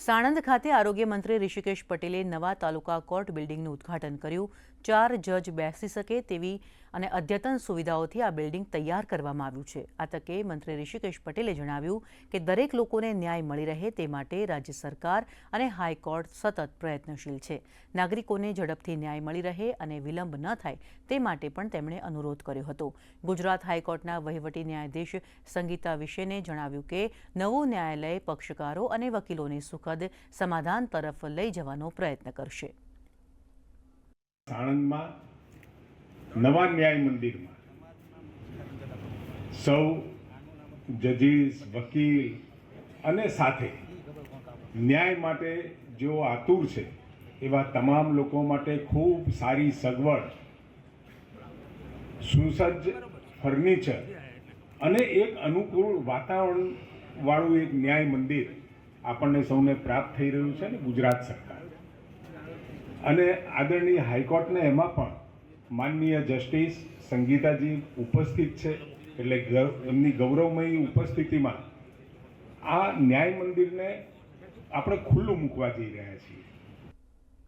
સાણંદ ખાતે આરોગ્ય મંત્રી ઋષિકેશ પટેલે નવા તાલુકા કોર્ટ બિલ્ડિંગનું ઉદ્ઘાટન કર્યું। 4 જજ બેસી શકે તેવી અને અદ્યતન સુવિધાઓથી આ બિલ્ડિંગ તૈયાર કરવામાં આવ્યું છે। આ તકે મંત્રી ઋષિકેશ પટેલે જણાવ્યું કે દરેક લોકોને ન્યાય મળી રહે તે માટે રાજ્ય સરકાર અને હાઈકોર્ટ સતત પ્રયત્નશીલ છે। નાગરિકોને ઝડપથી ન્યાય મળી રહે અને વિલંબ ન થાય તે માટે પણ તેમણે અનુરોધ કર્યો હતો। ગુજરાત હાઈકોર્ટના વહીવટી ન્યાયાધીશ સંગીતા વિશેને જણાવ્યું કે નવું ન્યાયાલય પક્ષકારો અને વકીલોને સુખદ સમાધાન તરફ લઈ જવાનો પ્રયત્ન કરશે। સાણંદમાં નવા ન્યાય મંદિરમાં સૌ જજીસ, વકીલ અને સાથે ન્યાય માટે જેઓ આતુર છે એવા તમામ લોકો માટે ખૂબ સારી સગવડ, સુસજ્જ ફર્નિચર અને એક અનુકૂળ વાતાવરણ વાળું એક ન્યાય મંદિર આપણને સૌને પ્રાપ્ત થઈ રહ્યું છે ને ગુજરાત સરકાર અને આદરણીય હાઈકોર્ટને એમાં પણ માનનીય જસ્ટિસ સંગીતાજી ઉપસ્થિત છે, એટલે એમની ગૌરવમયી ઉપસ્થિતિમાં આ ન્યાય મંદિરને આપણે ખુલ્લું મૂકવા જઈ રહ્યા છીએ।